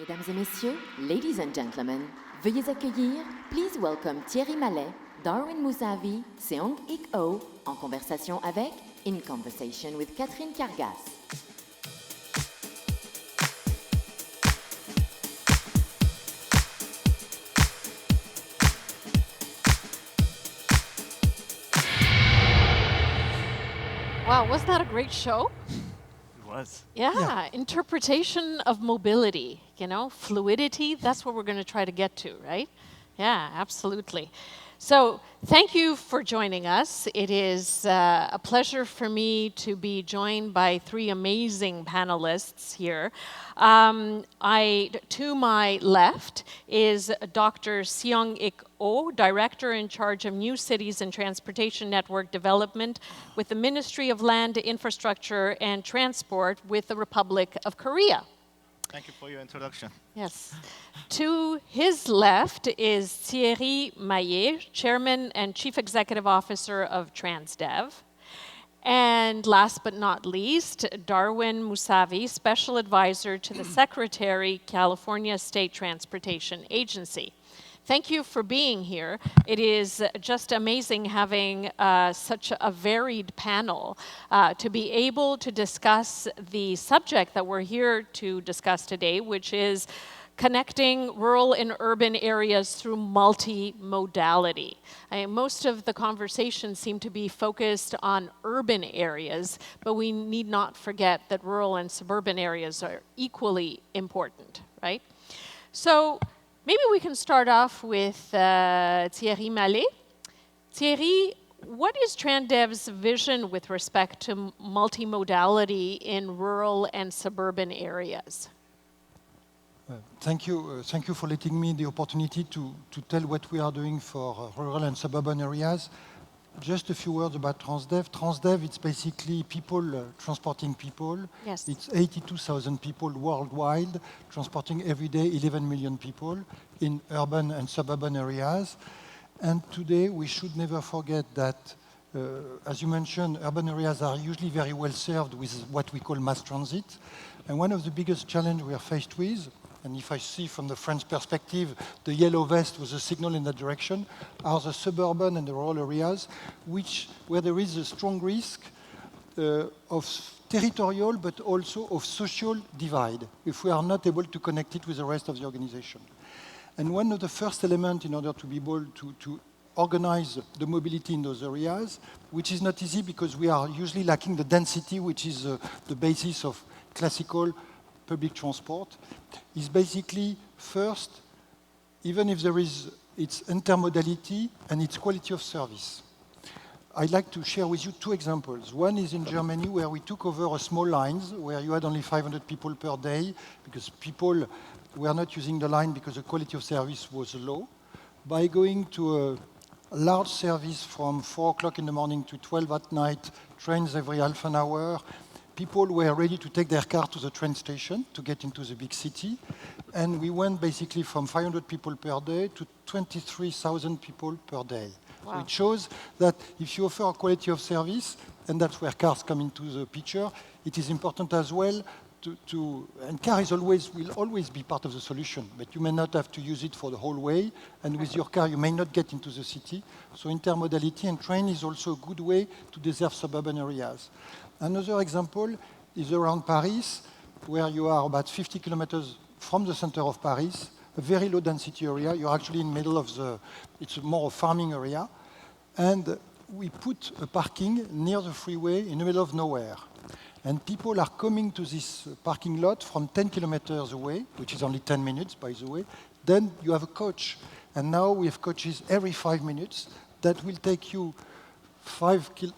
Mesdames et messieurs, ladies and gentlemen, veuillez accueillir, please welcome Thierry Mallet, Darwin Moosavi, Seong-Ik en conversation avec In Conversation with Catherine Kargas. Wow, wasn't that a great show? It was. Yeah, interpretation of mobility, fluidity, that's what we're going to try to get to, right? Yeah, absolutely. So thank you for joining us. It is a pleasure for me to be joined by three amazing panelists here. To my left is Dr. Seong-Ik, Director in charge of New Cities and Transportation Network Development with the Ministry of Land, Infrastructure and Transport with the Republic of Korea. Thank you for your introduction. Yes. To his left is Thierry, Chairman and Chief Executive Officer of Transdev. And last but not least, Darwin Moosavi, Special Advisor to the Secretary, California State Transportation Agency. Thank you for being here. It is just amazing having such a varied panel to be able to discuss the subject that we're here to discuss today, which is connecting rural and urban areas through multimodality. Most of the conversations seem to be focused on urban areas, but we need not forget that rural and suburban areas are equally important, right? So maybe we can start off with Thierry Mallet. Thierry, what is Transdev's vision with respect to multimodality in rural and suburban areas? Thank you for letting me the opportunity to tell what we are doing for rural and suburban areas. Just a few words about Transdev. Transdev, it's basically people transporting people. Yes. It's 82,000 people worldwide, transporting every day 11 million people in urban and suburban areas. And today, we should never forget that, as you mentioned, urban areas are usually very well served with what we call mass transit. And one of the biggest challenges we are faced with, and if I see from the French perspective, the yellow vest was a signal in that direction, are the suburban and the rural areas, where there is a strong risk of territorial but also of social divide if we are not able to connect it with the rest of the organization. And one of the first elements in order to be able to organize the mobility in those areas, which is not easy because we are usually lacking the density, which is the basis of classical public transport, is basically first, even if there is its intermodality and its quality of service. I'd like to share with you two examples. One is in Germany, where we took over a small lines where you had only 500 people per day because people were not using the line because the quality of service was low. By going to a large service from 4 o'clock in the morning to 12 at night, trains every half an hour, people were ready to take their car to the train station to get into the big city. And we went basically from 500 people per day to 23,000 people per day. Wow. So it shows that if you offer a quality of service, and that's where cars come into the picture, it is important as well and car will always be part of the solution, but you may not have to use it for the whole way, and with your car you may not get into the city. So intermodality and train is also a good way to deserve suburban areas. Another example is around Paris, where you are about 50 kilometers from the center of Paris, a very low density area. You're actually in the middle of it's more a farming area. And we put a parking near the freeway in the middle of nowhere. And people are coming to this parking lot from 10 kilometers away, which is only 10 minutes, by the way. Then you have a coach. And now we have coaches every 5 minutes that will take you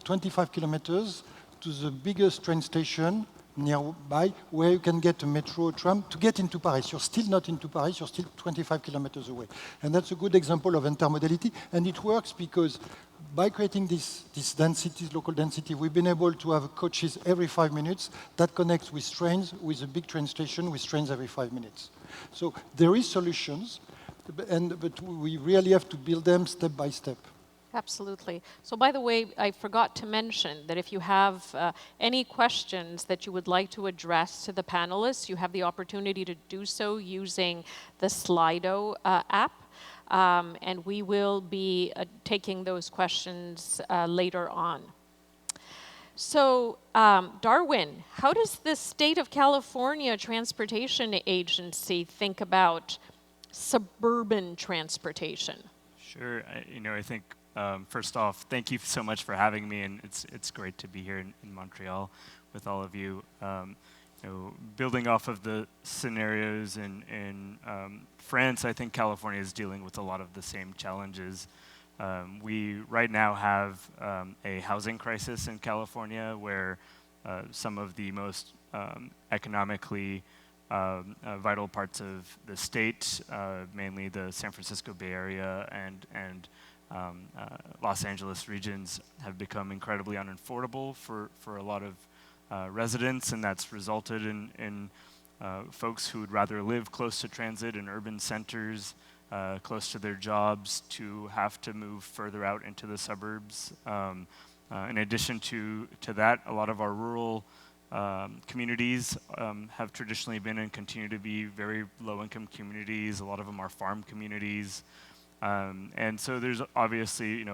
25 kilometers to the biggest train station nearby, where you can get a metro, tram, to get into Paris. You're still not into Paris, you're still 25 kilometers away. And that's a good example of intermodality. And it works because by creating this density, local density, we've been able to have coaches every 5 minutes that connects with trains, with a big train station, with trains every 5 minutes. So there is solutions, but we really have to build them step by step. Absolutely. So by the way, I forgot to mention that if you have any questions that you would like to address to the panelists, you have the opportunity to do so using the Slido app. And we will be taking those questions later on. So, Darwin, how does the State of California Transportation Agency think about suburban transportation? Sure. I think first off, thank you so much for having me, and it's great to be here in Montreal with all of you. Building off of the scenarios in France, I think California is dealing with a lot of the same challenges. We right now have a housing crisis in California where some of the most economically vital parts of the state, mainly the San Francisco Bay Area and Los Angeles regions, have become incredibly unaffordable for a lot of residents, and that's resulted in folks who would rather live close to transit in urban centers, close to their jobs, to have to move further out into the suburbs. In addition to that, a lot of our rural communities have traditionally been and continue to be very low-income communities. A lot of them are farm communities. And so there's obviously,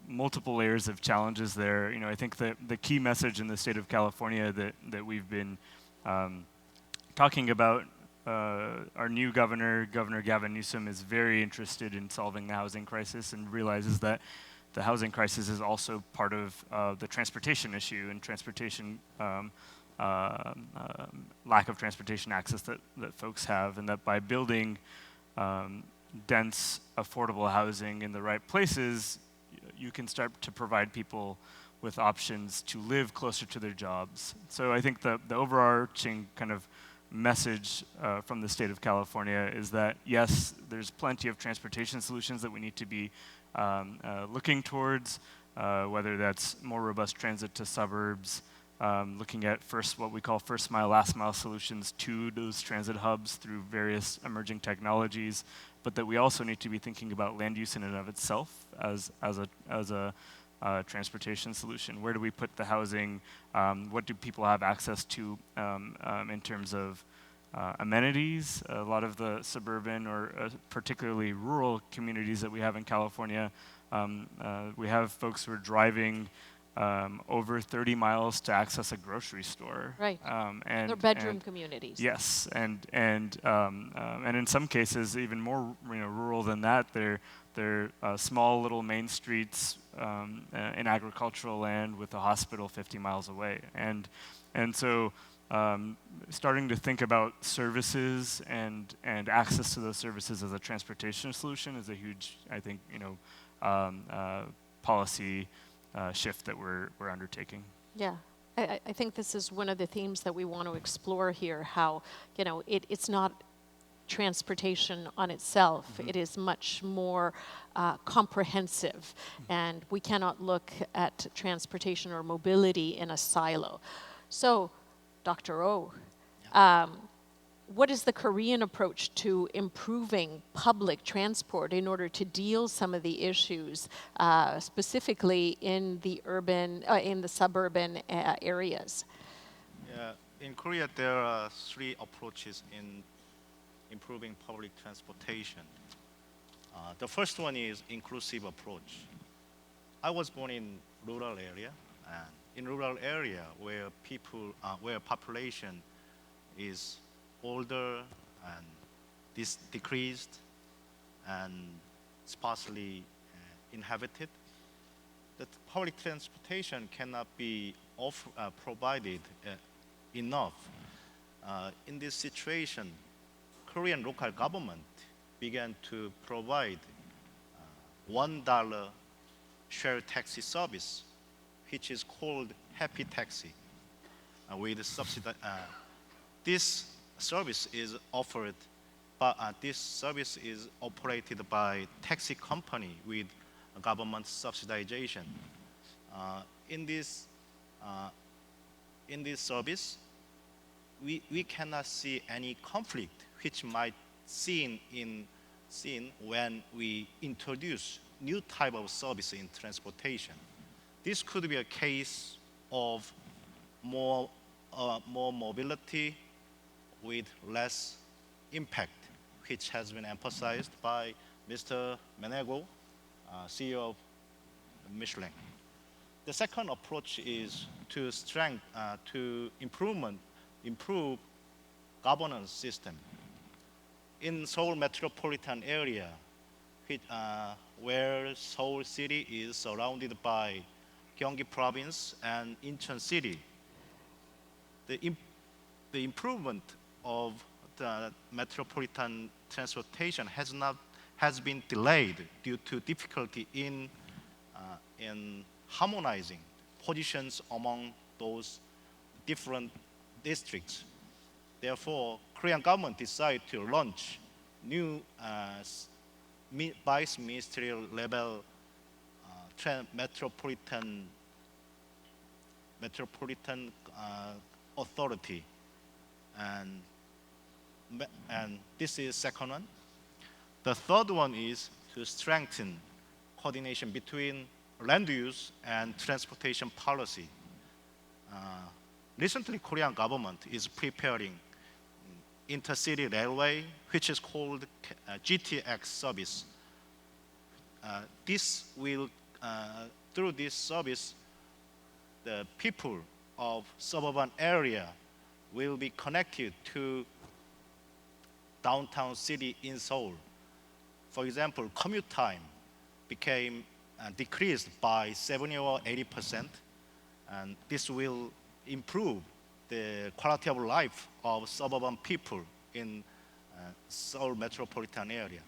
multiple layers of challenges there. I think that the key message in the state of California that we've been talking about, our new governor, Governor Gavin Newsom, is very interested in solving the housing crisis and realizes that the housing crisis is also part of the transportation issue and transportation lack of transportation access that folks have, and that by building dense, affordable housing in the right places, you can start to provide people with options to live closer to their jobs. So I think the overarching kind of message from the state of California is that, yes, there's plenty of transportation solutions that we need to be looking towards, whether that's more robust transit to suburbs, looking at what we call first mile, last mile solutions to those transit hubs through various emerging technologies, but that we also need to be thinking about land use in and of itself as a transportation solution. Where do we put the housing? What do people have access to in terms of amenities? A lot of the suburban or particularly rural communities that we have in California, we have folks who are driving over 30 miles to access a grocery store. Right. And they're bedroom communities. Yes, and in some cases even more rural than that. They're small little main streets in agricultural land with a hospital 50 miles away, and so starting to think about services and access to those services as a transportation solution is a huge, I think, policy shift that we're undertaking. Yeah, I think this is one of the themes that we want to explore here, how, it's not transportation on itself. Mm-hmm. It is much more comprehensive, mm-hmm. and we cannot look at transportation or mobility in a silo. So, Dr. Oh, what is the Korean approach to improving public transport in order to deal some of the issues, specifically in the suburban areas? Yeah, in Korea there are three approaches in improving public transportation. The first one is inclusive approach. I was born in rural area, and in rural area where population is older and decreased and sparsely inhabited, that public transportation cannot be provided enough. In this situation, Korean local government began to provide $1 share taxi service, which is called Happy Taxi, with subsidy. This service is offered, but this service is operated by taxi company with government subsidization. In this service, we cannot see any conflict which might seen when we introduce new type of service in transportation. This could be a case of more mobility with less impact, which has been emphasized by Mr. Menego, CEO of Michelin. The second approach is to improve governance system. In Seoul metropolitan area, where Seoul city is surrounded by Gyeonggi province and Incheon city, the improvement of the metropolitan transportation has been delayed due to difficulty in harmonizing positions among those different districts. Therefore, Korean government decided to launch new vice ministerial level metropolitan authority, and this is second one. The third one is to strengthen coordination between land use and transportation policy. Recently, Korean government is preparing intercity railway, which is called GTX service. Through this service, the people of suburban area will be connected to downtown city in Seoul. For example, commute time became decreased by 70 or 80%, and this will improve the quality of life of suburban people in Seoul metropolitan area.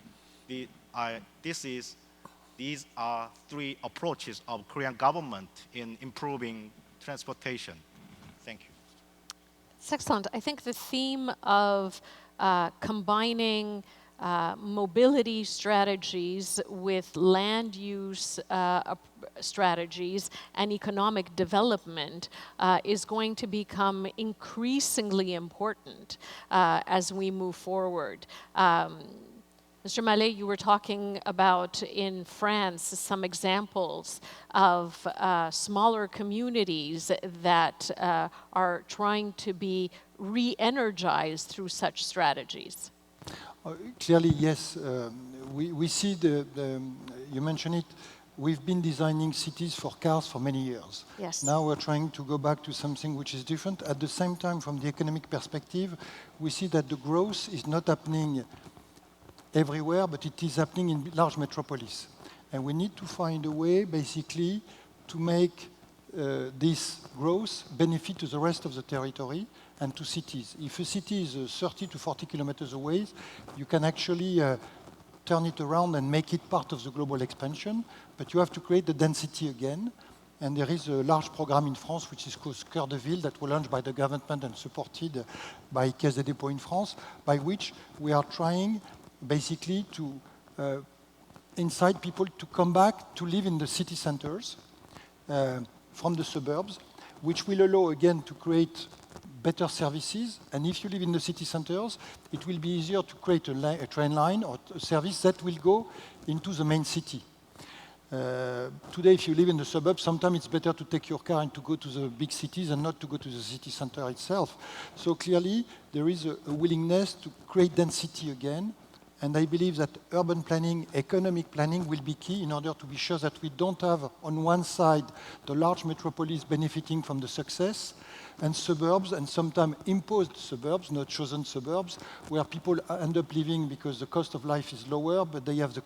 These are three approaches of Korean government in improving transportation. Thank you. It's excellent. I think the theme of combining mobility strategies with land use strategies and economic development is going to become increasingly important as we move forward. Mr. Mallet, you were talking about in France some examples of smaller communities that are trying to be re-energized through such strategies. Clearly, yes. We see you mentioned it, we've been designing cities for cars for many years. Yes. Now we're trying to go back to something which is different. At the same time, from the economic perspective, we see that the growth is not happening everywhere, but it is happening in large metropolis. And we need to find a way, basically, to make this growth benefit to the rest of the territory and to cities. If a city is 30 to 40 kilometers away, you can actually turn it around and make it part of the global expansion, but you have to create the density again. And there is a large program in France, which is called Cœur de Ville, that was launched by the government and supported by Caisse des Dépôts in France, by which we are trying basically to incite people to come back to live in the city centers from the suburbs, which will allow again to create better services. And if you live in the city centers, it will be easier to create a train line or a service that will go into the main city. Today, if you live in the suburbs, sometimes it's better to take your car and to go to the big cities and not to go to the city center itself. So clearly, there is a willingness to create density again. And I believe that urban planning, economic planning will be key in order to be sure that we don't have on one side the large metropolis benefiting from the success and suburbs, and sometimes imposed suburbs, not chosen suburbs, where people end up living because the cost of life is lower, but they have the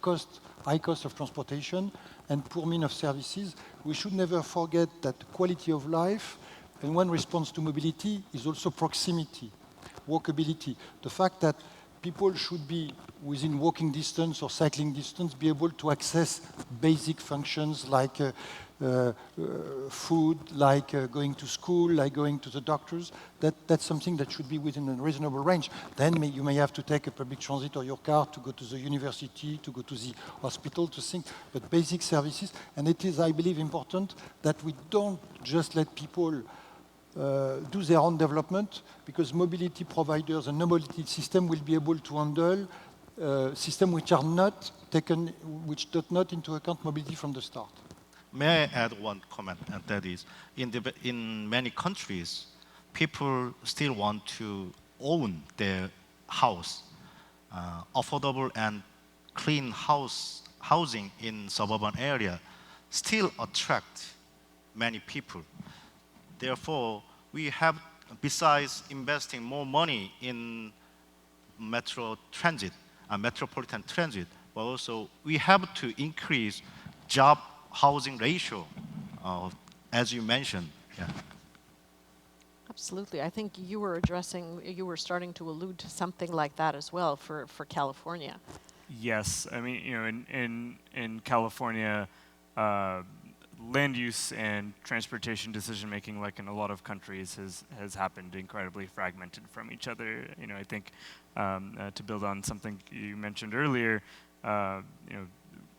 high cost of transportation and poor means of services. We should never forget that quality of life, and one response to mobility is also proximity, walkability. The fact that people should be within walking distance or cycling distance, be able to access basic functions like food, like going to school, like going to the doctors. That's something that should be within a reasonable range. Then you may have to take a public transit or your car to go to the university, to go to the hospital, to think, but basic services. And it is, I believe, important that we don't just let people do their own development, because mobility providers and mobility system will be able to handle systems which are not taken, which do not into account mobility from the start. May I add one comment, and that is, in many countries, people still want to own their house. Affordable and clean housing in suburban area still attract many people. Therefore, we have, besides investing more money in metropolitan transit, but also we have to increase job housing ratio, as you mentioned. Yeah. Absolutely. I think you were starting to allude to something like that as well for California. Yes, I mean, you know, in California, land use and transportation decision making, like in a lot of countries, has happened incredibly fragmented from each other. You know, I think to build on something you mentioned earlier, you know,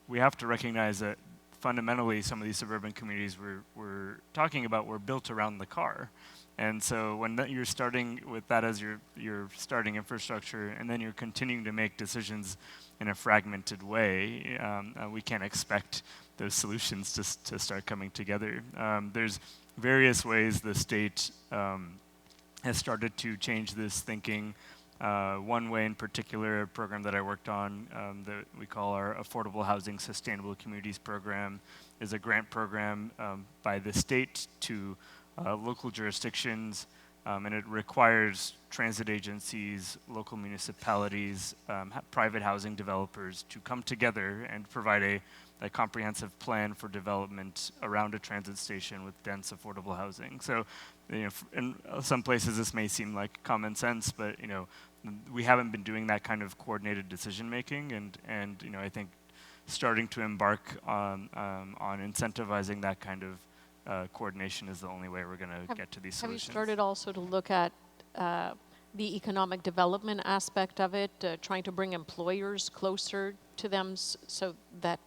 we have to recognize that fundamentally some of these suburban communities we're talking about were built around the car. And so when you're starting with that as your starting infrastructure, and then you're continuing to make decisions in a fragmented way, we can't expect those solutions to start coming together. There's various ways the state has started to change this thinking. One way in particular, a program that I worked on that we call our Affordable Housing Sustainable Communities Program, is a grant program by the state to local jurisdictions, and it requires transit agencies, local municipalities, private housing developers to come together and provide a comprehensive plan for development around a transit station with dense, affordable housing. So, you know, in some places this may seem like common sense, but you know, we haven't been doing that kind of coordinated decision making, and you know, I think starting to embark on incentivizing that kind of coordination is the only way we're going to get to these solutions. Have you started also to look at the economic development aspect of it, trying to bring employers closer to them so that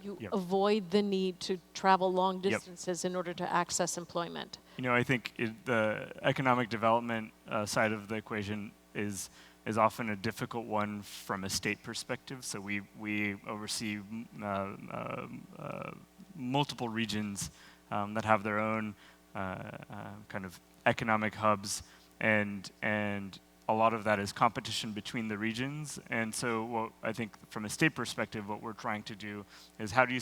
you avoid the need to travel long distances in order to access employment? You know, I think the economic development side of the equation is often a difficult one from a state perspective. So we oversee multiple regions that have their own kind of economic hubs, and a lot of that is competition between the regions. And so what I think from a state perspective, what we're trying to do is how do you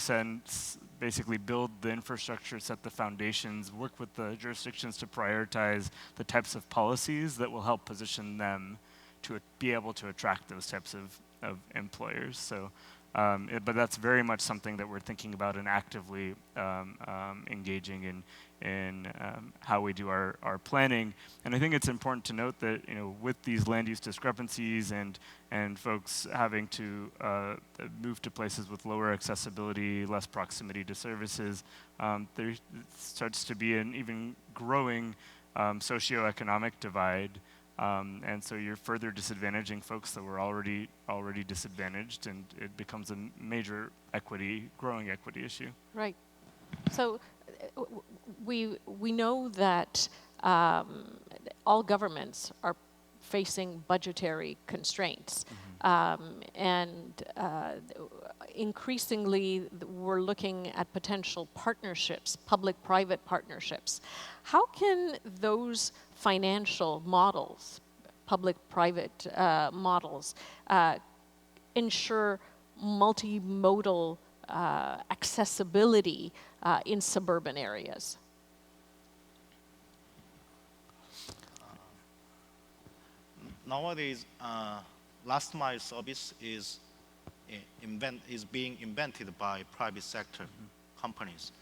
basically build the infrastructure, set the foundations, work with the jurisdictions to prioritize the types of policies that will help position them to be able to attract those types of employers. So, but that's very much something that we're thinking about and actively engaging in how we do our planning. And I think it's important to note that, you know, with these land use discrepancies and folks having to move to places with lower accessibility, less proximity to services, there starts to be an even growing socioeconomic divide. And so you're further disadvantaging folks that were already disadvantaged, and it becomes a major growing equity issue. Right. So we know that all governments are facing budgetary constraints, and increasingly we're looking at potential partnerships, public-private partnerships. How can those financial models, public-private models, ensure multimodal accessibility in suburban areas? Nowadays, last mile service is being invented by private sector companies.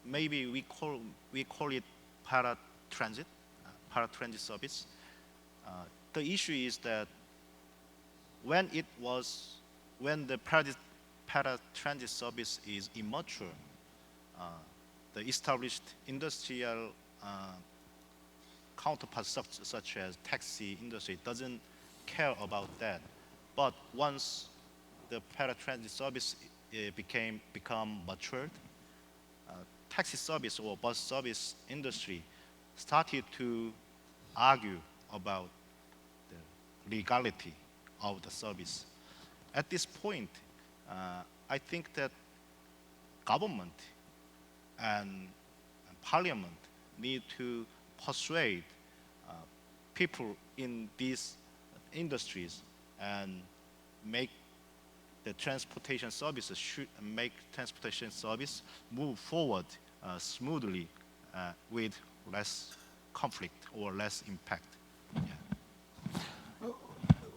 Maybe we call it paratransit service. The issue is that when the paratransit service is immature, the established industrial counterparts such as taxi industry doesn't care about that. But once the paratransit service become matured, taxi service or bus service industry started to argue about the legality of the service. At this point, I think that government and parliament need to persuade people in these industries and make the transportation services move forward smoothly with less conflict or less impact. Yeah.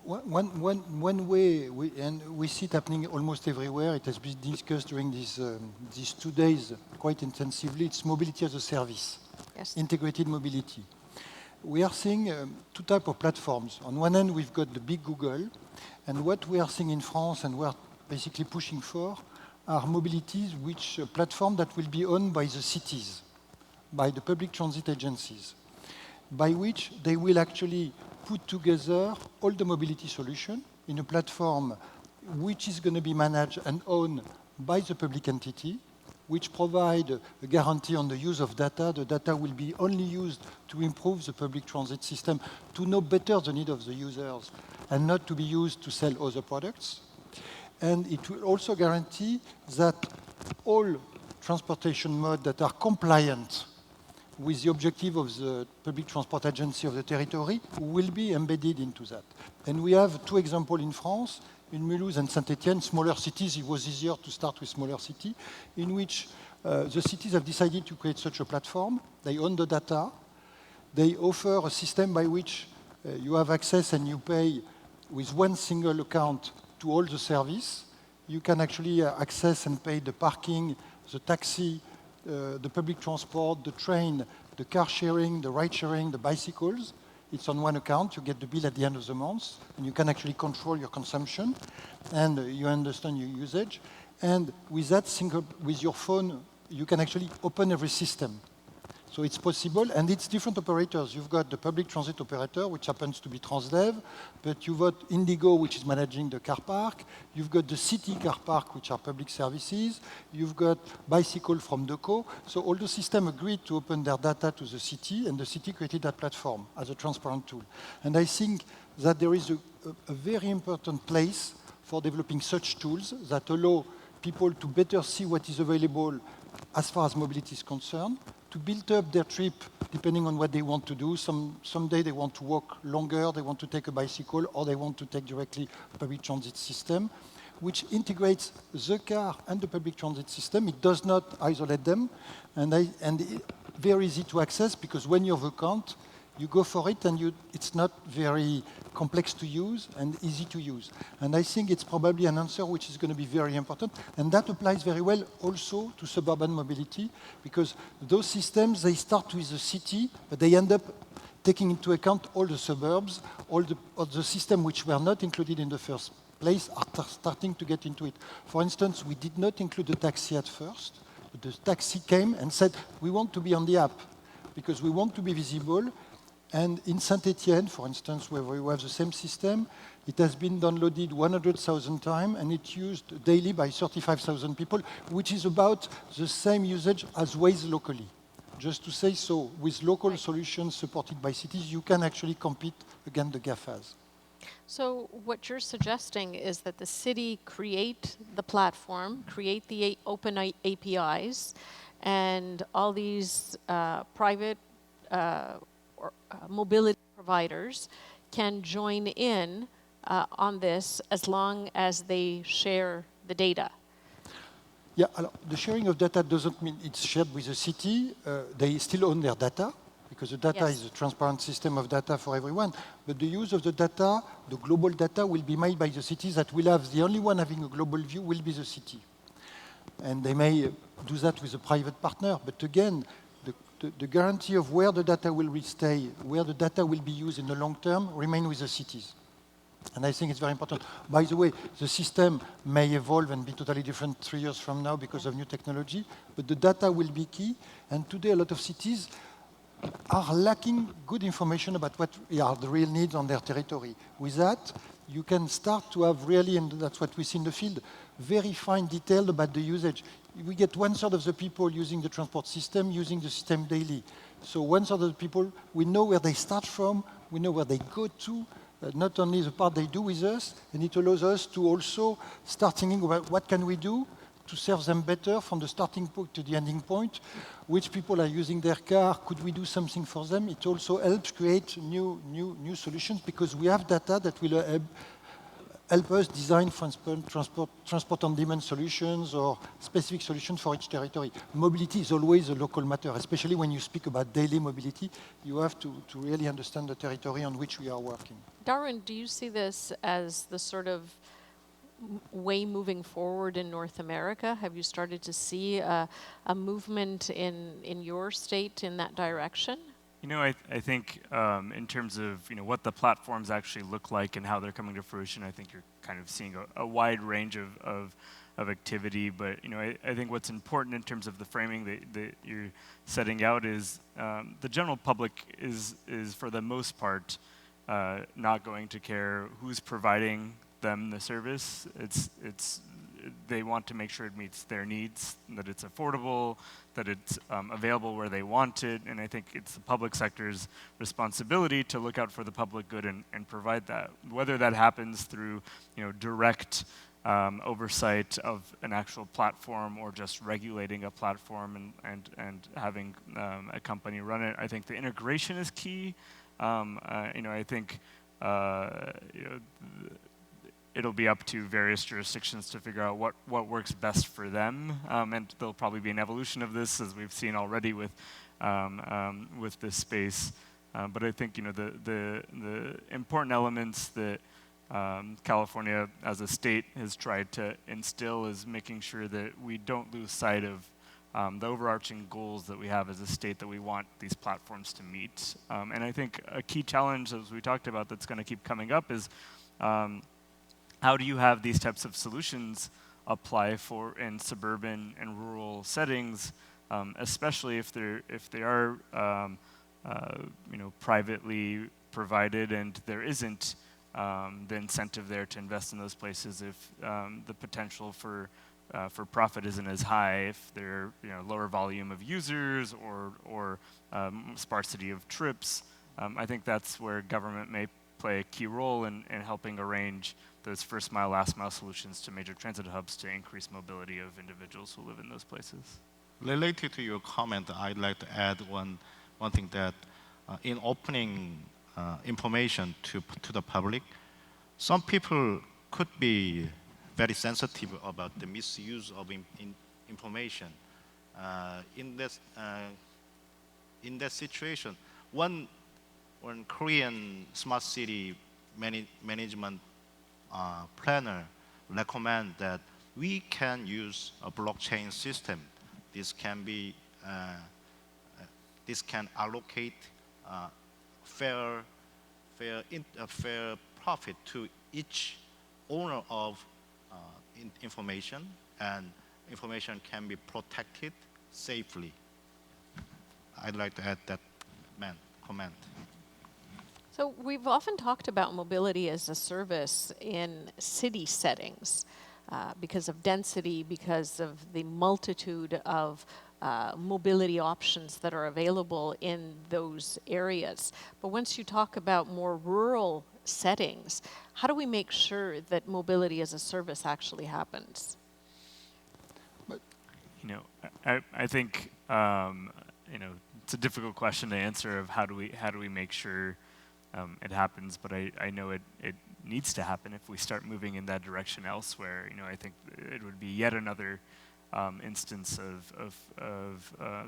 One way, and we see it happening almost everywhere, it has been discussed during these 2 days quite intensively, it's mobility as a service, Yes. integrated mobility. We are seeing 2 types of platforms. On one end, we've got the big Google, and what we are seeing in France and we're basically pushing for are mobilities which platform that will be owned by the cities, by the public transit agencies, by which they will actually put together all the mobility solution in a platform which is going to be managed and owned by the public entity, which provide a guarantee on the use of data. The data will be only used to improve the public transit system, to know better the need of the users, and not to be used to sell other products. And it will also guarantee that all transportation modes that are compliant with the objective of the public transport agency of the territory will be embedded into that. And we have 2 examples in France, in Mulhouse and Saint-Étienne, smaller cities. It was easier to start with smaller cities, in which the cities have decided to create such a platform. They own the data. They offer a system by which you have access and you pay with one single account to all the service. You can actually access and pay the parking, the taxi, the public transport, the train, the car sharing, the ride sharing, the bicycles. It's on one account. You get the bill at the end of the month, and you can actually control your consumption, and you understand your usage. And with that with your phone, you can actually open every system. So it's possible, and it's different operators. You've got the public transit operator, which happens to be Transdev, but you've got Indigo, which is managing the car park. You've got the city car park, which are public services. You've got bicycle from DECO. So all the systems agreed to open their data to the city, and the city created that platform as a transparent tool. And I think that there is a very important place for developing such tools that allow people to better see what is available as far as mobility is concerned, to build up their trip depending on what they want to do. Someday they want to walk longer, they want to take a bicycle, or they want to take directly a public transit system, which integrates the car and the public transit system. It does not isolate them, and very easy to access, because when you have a account, you go for it, and it's not very complex to use and easy to use. And I think it's probably an answer which is going to be very important, and that applies very well also to suburban mobility, because those systems, they start with the city, but they end up taking into account all the suburbs, all the systems which were not included in the first place are starting to get into it. For instance, we did not include the taxi at first, but the taxi came and said, we want to be on the app, because we want to be visible. And in Saint-Étienne, for instance, where we have the same system, it has been downloaded 100,000 times, and it's used daily by 35,000 people, which is about the same usage as Waze locally. Just to say, so with local solutions supported by cities, you can actually compete against the GAFAs. So what you're suggesting is that the city create the platform, create the open APIs, and all these private mobility providers can join in on this as long as they share the data. Yeah, the sharing of data doesn't mean it's shared with the city. They still own their data, because the data is a transparent system of data for everyone. But the use of the data, the global data, will be made by the cities that will have, the only one having a global view will be the city. And they may do that with a private partner, but again, the guarantee of where the data will stay, where the data will be used in the long term, remain with the cities. And I think it's very important. By the way, the system may evolve and be totally different 3 years from now because of new technology, but the data will be key. And today, a lot of cities are lacking good information about what are the real needs on their territory. With that, you can start to have really, and that's what we see in the field, very fine detail about the usage. We get 1/3 of the people using the transport system, using the system daily. So 1/3 of the people, we know where they start from, we know where they go to, not only the part they do with us, and it allows us to also start thinking about what can we do to serve them better from the starting point to the ending point. Which people are using their car? Could we do something for them? It also helps create new solutions because we have data that will help us design transport on demand solutions or specific solutions for each territory. Mobility is always a local matter, especially when you speak about daily mobility. You have to really understand the territory on which we are working. Darwin, do you see this as the sort of way moving forward in North America? Have you started to see a movement in your state in that direction? You know, I think in terms of what the platforms actually look like and how they're coming to fruition, I think you're kind of seeing a wide range of activity. But I think what's important in terms of the framing that you're setting out is the general public is for the most part not going to care who's providing them the service. They want to make sure it meets their needs, that it's affordable, that it's available where they want it, and I think it's the public sector's responsibility to look out for the public good and provide that. Whether that happens through direct oversight of an actual platform or just regulating a platform and having a company run it, I think the integration is key. I think it'll be up to various jurisdictions to figure out what works best for them, and there'll probably be an evolution of this, as we've seen already with this space. But I think the important elements that California as a state has tried to instill is making sure that we don't lose sight of the overarching goals that we have as a state that we want these platforms to meet. And I think a key challenge, as we talked about, that's going to keep coming up is how do you have these types of solutions apply in suburban and rural settings, especially if they are privately provided and there isn't the incentive there to invest in those places if the potential for profit isn't as high, if there are lower volume of users or sparsity of trips. I think that's where government may play a key role in helping arrange those first mile, last mile solutions to major transit hubs to increase mobility of individuals who live in those places. Related to your comment, I'd like to add one thing that in opening information to the public, some people could be very sensitive about the misuse of information. In that situation, one Korean smart city management planner recommend that we can use a blockchain system. This can allocate fair profit to each owner of information, and information can be protected safely. I'd like to add that comment. So we've often talked about mobility as a service in city settings because of density, because of the multitude of mobility options that are available in those areas. But once you talk about more rural settings, how do we make sure that mobility as a service actually happens? I think it's a difficult question to answer of how do we make sure it happens, but I know it needs to happen if we start moving in that direction elsewhere. I think it would be yet another instance of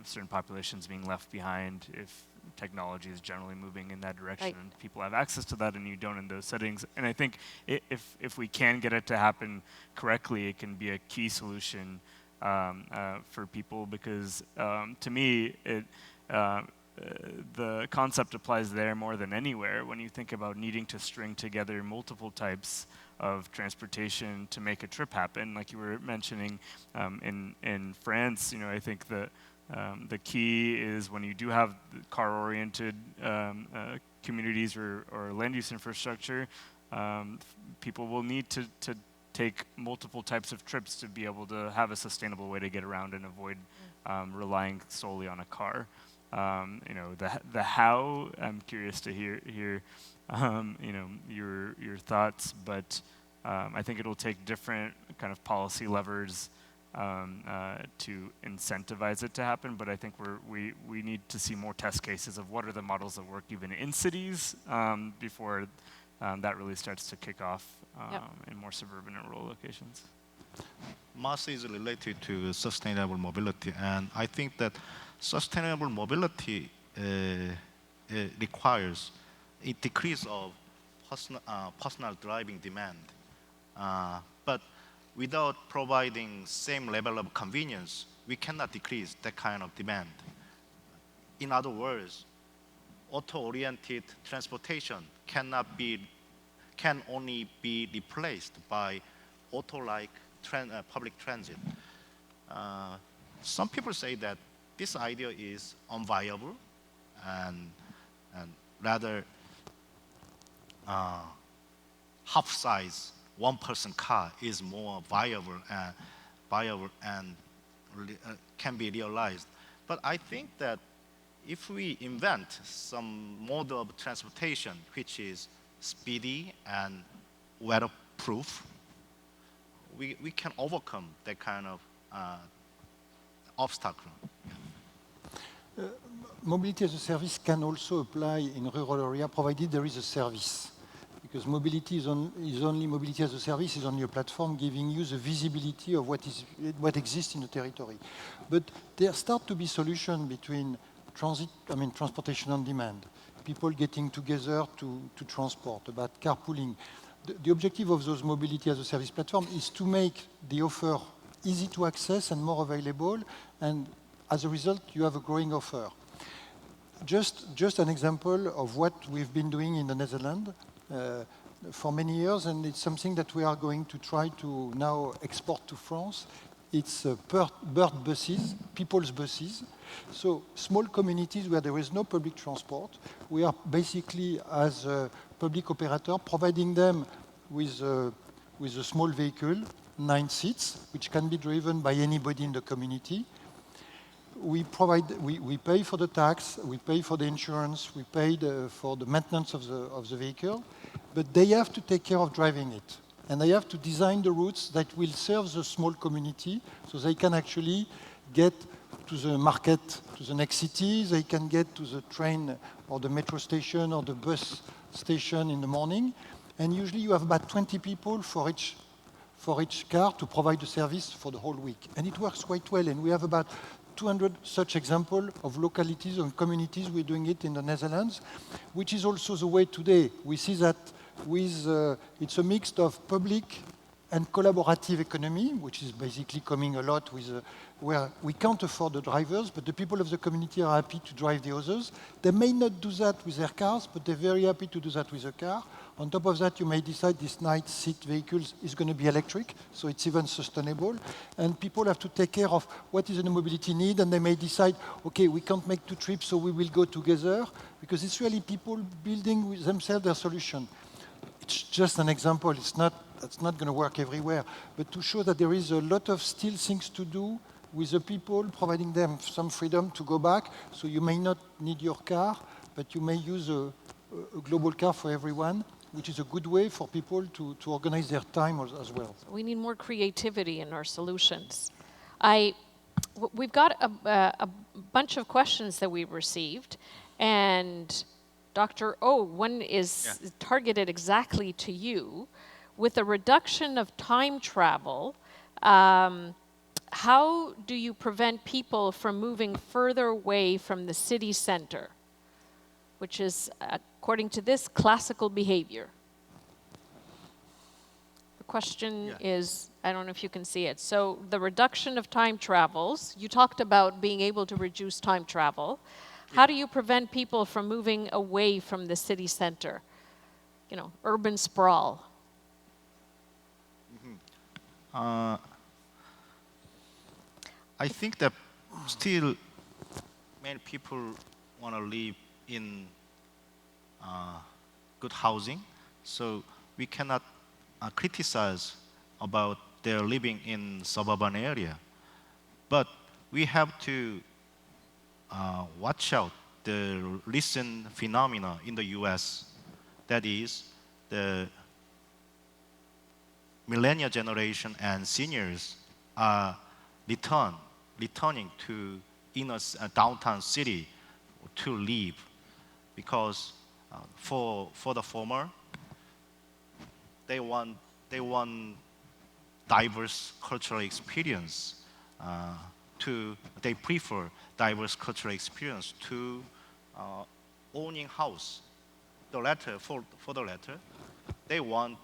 certain populations being left behind if technology is generally moving in that direction, right, and people have access to that and you don't in those settings. And I think if we can get it to happen correctly, it can be a key solution for people because to me, the concept applies there more than anywhere. When you think about needing to string together multiple types of transportation to make a trip happen, like you were mentioning in France, I think the key is when you do have car-oriented communities or land use infrastructure, people will need to take multiple types of trips to be able to have a sustainable way to get around and avoid relying solely on a car. The how, I'm curious to hear your thoughts, but I think it'll take different kind of policy levers to incentivize it to happen. But I think we need to see more test cases of what are the models that work even in cities before that really starts to kick off in more suburban and rural locations. Mass is related to sustainable mobility, and I think that sustainable mobility requires a decrease of personal driving demand. But without providing same level of convenience, we cannot decrease that kind of demand. In other words, auto-oriented transportation can only be replaced by auto-like public transit. Some people say that this idea is unviable and rather half-size one-person car is more viable and can be realized. But I think that if we invent some mode of transportation which is speedy and weatherproof, we can overcome that kind of obstacle. Mobility as a service can also apply in rural area, provided there is a service. Because mobility is only mobility as a service is only a platform giving you the visibility of what exists in the territory. But there start to be solutions between transportation on demand, people getting together to transport, about carpooling. The objective of those mobility as a service platform is to make the offer easy to access and more available, and as a result, you have a growing offer. Just an example of what we've been doing in the Netherlands for many years, and it's something that we are going to try to now export to France. It's bird buses, people's buses. So small communities where there is no public transport, we are basically, as a public operator, providing them with a small vehicle, 9 seats, which can be driven by anybody in the community. We pay for the tax, we pay for the insurance, we pay for the maintenance of the vehicle, but they have to take care of driving it. And they have to design the routes that will serve the small community so they can actually get to the market, to the next city, they can get to the train or the metro station or the bus station in the morning. And usually you have about 20 people for each car to provide the service for the whole week. And it works quite well, and we have about 200 such examples of localities and communities. We're doing it in the Netherlands, which is also the way today. We see that it's a mix of public and collaborative economy, which is basically coming a lot with where we can't afford the drivers, but the people of the community are happy to drive the others. They may not do that with their cars, but they're very happy to do that with a car. On top of that, you may decide this night seat vehicles is going to be electric, so it's even sustainable. And people have to take care of what is the mobility need, and they may decide, okay, we can't make 2 trips, so we will go together, because it's really people building with themselves their solution. It's just an example. It's not going to work everywhere, but to show that there is a lot of still things to do with the people, providing them some freedom to go back. So you may not need your car, but you may use a global car for everyone, which is a good way for people to organize their time as well. We need more creativity in our solutions. We've got a bunch of questions that we received, and Dr. O, one is targeted exactly to you. With a reduction of time travel, how do you prevent people from moving further away from the city center, which is, according to this, classical behavior? The question is, I don't know if you can see it. So the reduction of time travels, you talked about being able to reduce time travel. How do you prevent people from moving away from the city center? You know, urban sprawl. I think that still many people want to live in good housing, so we cannot criticize about their living in suburban area. But we have to watch out the recent phenomena in the US, that is the millennial generation and seniors are returning to inner downtown city to live, because for the former, they want diverse cultural experience. They prefer diverse cultural experience to owning house. The latter, for the latter, they want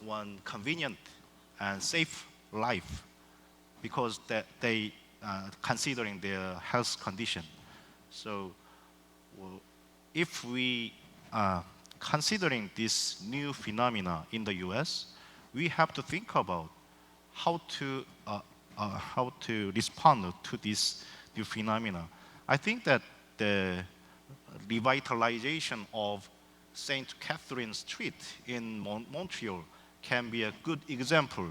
one convenient and safe life, because they considering their health condition. So if we considering this new phenomena in the US, we have to think about how to respond to this new phenomena. I think that the revitalization of St. Catherine Street in Montreal can be a good example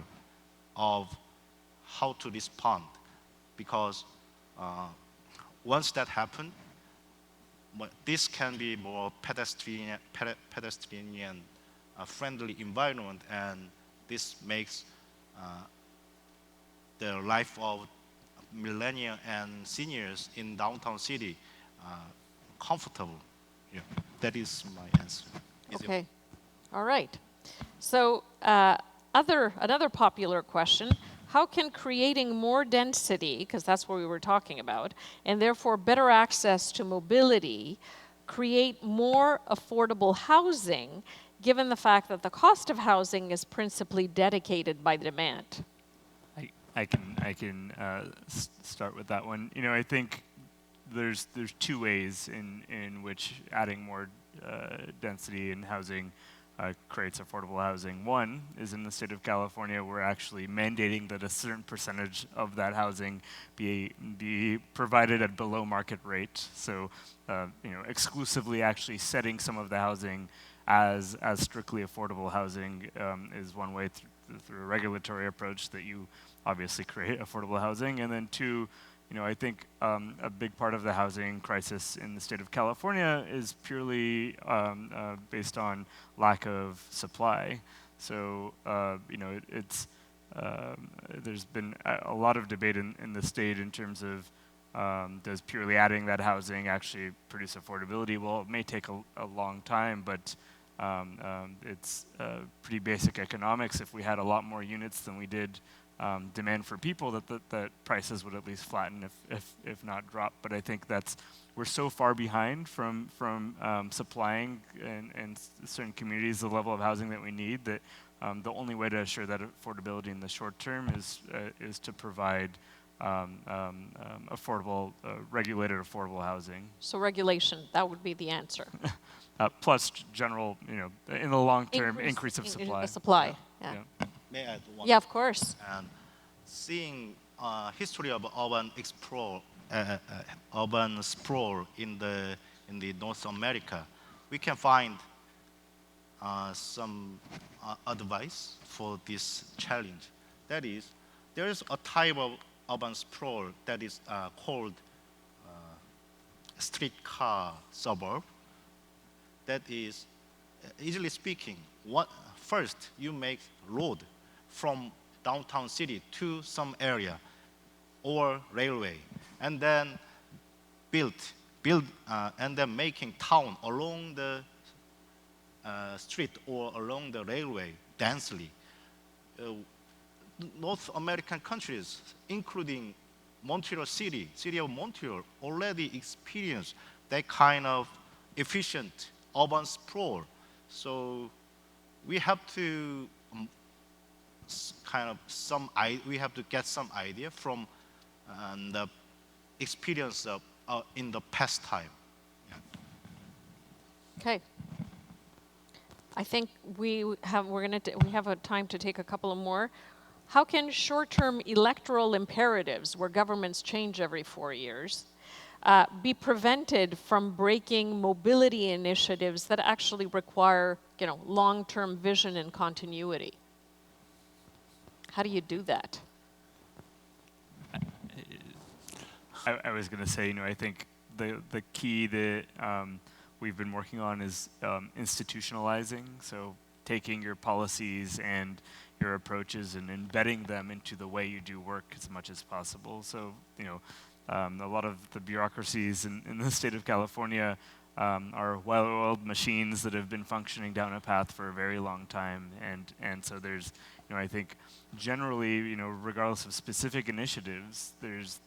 of how to respond, because once that happens, this can be more pedestrian friendly environment, and this makes the life of millennials and seniors in downtown city comfortable. Yeah, that is my answer. Okay, all right. So another popular question, how can creating more density, because that's what we were talking about, and therefore better access to mobility, create more affordable housing, given the fact that the cost of housing is principally dedicated by demand? I can start with that one. You know, I think there's two ways in which adding more density in housing creates affordable housing. One is in the state of California, we're actually mandating that a certain percentage of that housing be provided at below market rate. So, you know, exclusively actually setting some of the housing as strictly affordable housing is one way through a regulatory approach that you obviously create affordable housing. And then two, you know, I think a big part of the housing crisis in the state of California is purely based on lack of supply. So, you know, there's been a lot of debate in the state in terms of does purely adding that housing actually produce affordability? Well, it may take a long time, but it's pretty basic economics. If we had a lot more units than we did demand for people, that prices would at least flatten, if not drop. But I think we're so far behind from supplying in certain communities the level of housing that we need, that the only way to assure that affordability in the short term is to provide affordable, regulated affordable housing. So regulation, that would be the answer. Plus general, you know, in the long term, increase of supply. Supply, yeah. May I add one? Yeah, of course. And seeing history of urban sprawl in the North America, we can find some advice for this challenge. That is, there is a type of urban sprawl that is called streetcar suburb. That is, easily speaking, first you make road from downtown city to some area or railway, and then build and then making town along the street or along the railway densely. North American countries, including Montreal city of Montreal, already experience that kind of efficient urban sprawl. So we have to we have to get some idea from the experience of in the past time. Yeah. Okay. I think we have a time to take a couple of more. How can short-term electoral imperatives, where governments change every 4 years, be prevented from breaking mobility initiatives that actually require, you know, long-term vision and continuity? How do you do that? I was going to say, I think the key that we've been working on is institutionalizing. So taking your policies and your approaches and embedding them into the way you do work as much as possible. So, a lot of the bureaucracies in the state of California are well-oiled machines that have been functioning down a path for a very long time, and so there's, I think, generally, regardless of specific initiatives, there's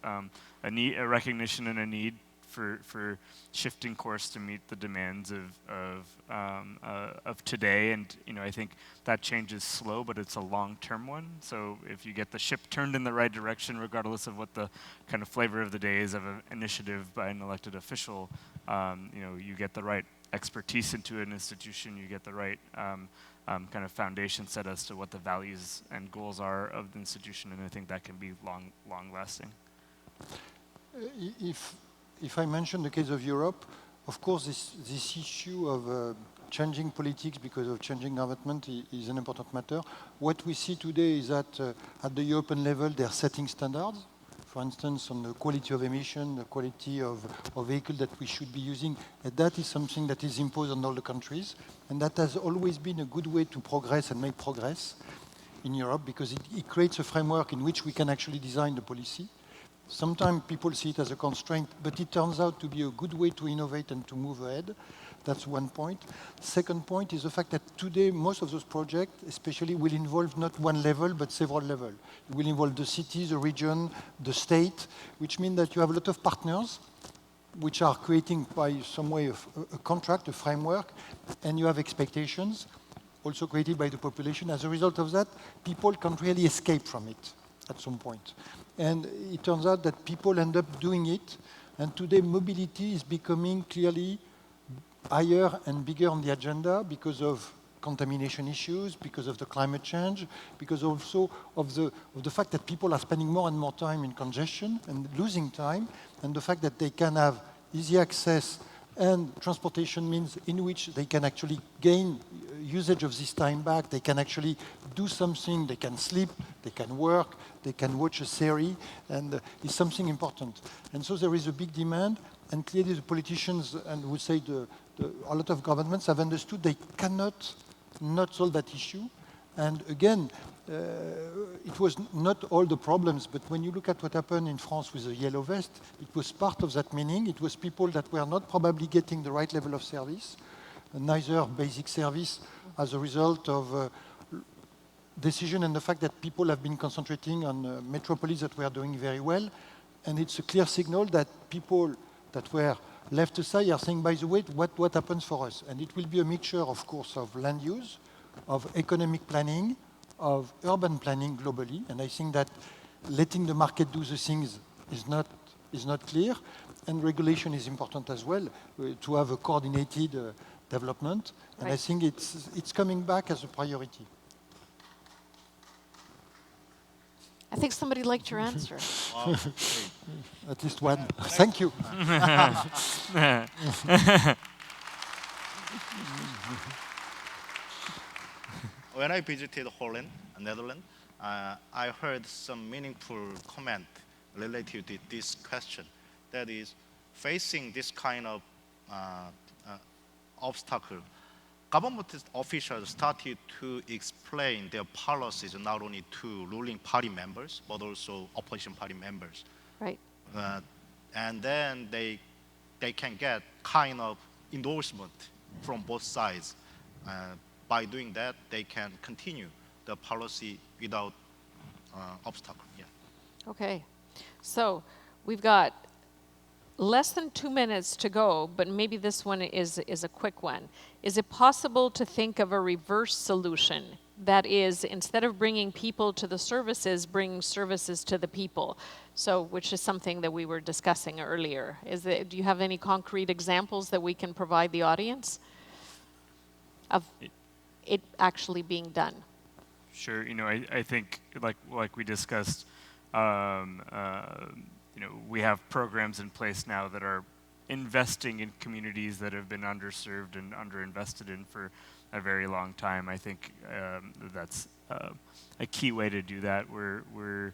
a recognition and a need for shifting course to meet the demands of today, and I think that change is slow, but it's a long-term one. So if you get the ship turned in the right direction, regardless of what the kind of flavor of the day is of an initiative by an elected official, you get the right expertise into an institution, you get the right kind of foundation set as to what the values and goals are of the institution, and I think that can be long-lasting. If I mention the case of Europe, of course, this issue of changing politics because of changing government is an important matter. What we see today is that at the European level, they're setting standards. For instance, on the quality of emission, the quality of vehicle that we should be using, and that is something that is imposed on all the countries. And that has always been a good way to progress and make progress in Europe, because it creates a framework in which we can actually design the policy. Sometimes people see it as a constraint, but it turns out to be a good way to innovate and to move ahead. That's one point. Second point is the fact that today most of those projects especially will involve not one level, but several levels. It will involve the cities, the region, the state, which means that you have a lot of partners which are creating by some way a contract, a framework, and you have expectations also created by the population. As a result of that, people can't really escape from it at some point. And it turns out that people end up doing it, and today mobility is becoming clearly higher and bigger on the agenda because of contamination issues, because of the climate change, because also of the fact that people are spending more and more time in congestion and losing time, and the fact that they can have easy access and transportation means in which they can actually gain usage of this time back, they can actually do something, they can sleep, they can work, they can watch a series, and it's something important. And so there is a big demand, and clearly the politicians, and would say a lot of governments have understood they cannot not solve that issue. And again, it was not all the problems, but when you look at what happened in France with the yellow vest, it was part of that meaning. It was people that were not probably getting the right level of service, neither basic service as a result of decision and the fact that people have been concentrating on metropolis that were doing very well. And it's a clear signal that people that were left aside are saying, by the way, what happens for us? And it will be a mixture, of course, of land use, of economic planning, of urban planning globally. And I think that letting the market do the things is not clear. And regulation is important as well, to have a coordinated development. And I think it's coming back as a priority. I think somebody liked your answer. At least one. Thank you. When I visited Holland, Netherlands, I heard some meaningful comment related to this question. That is, facing this kind of obstacle, government officials started to explain their policies not only to ruling party members, but also opposition party members. Right. And then they can get kind of endorsement from both sides. By doing that, they can continue the policy without obstacle. Yeah. Okay. So we've got less than 2 minutes to go, but maybe this one is a quick one. Is it possible to think of a reverse solution? That is, instead of bringing people to the services, bring services to the people. So, which is something that we were discussing earlier. Do you have any concrete examples that we can provide the audience of it actually being done? Sure. I think like we discussed, we have programs in place now that are investing in communities that have been underserved and underinvested in for a very long time. I think that's a key way to do that. We're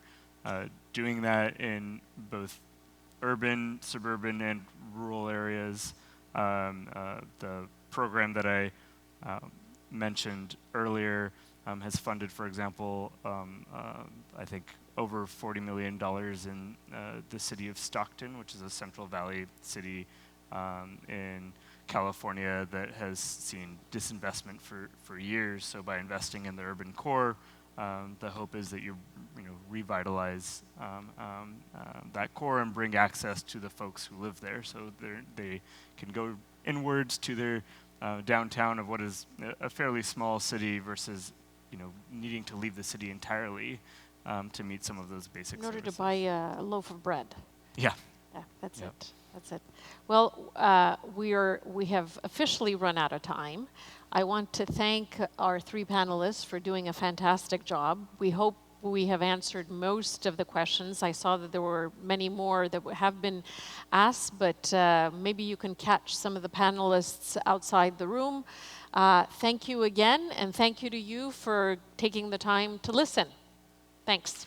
doing that in both urban, suburban, and rural areas. The program that I mentioned earlier has funded, for example, I think over $40 million in the city of Stockton, which is a Central Valley city in California that has seen disinvestment for years. So by investing in the urban core, the hope is that you revitalize that core and bring access to the folks who live there, so they can go inwards to their downtown of what is a fairly small city versus needing to leave the city entirely to meet some of those basic In order services. to buy a loaf of bread. Yeah. Yeah, that's Yep. it. That's it. Well, we have officially run out of time. I want to thank our three panelists for doing a fantastic job. We hope we have answered most of the questions. I saw that there were many more that have been asked, but maybe you can catch some of the panelists outside the room. Thank you again, and thank you to you for taking the time to listen. Thanks.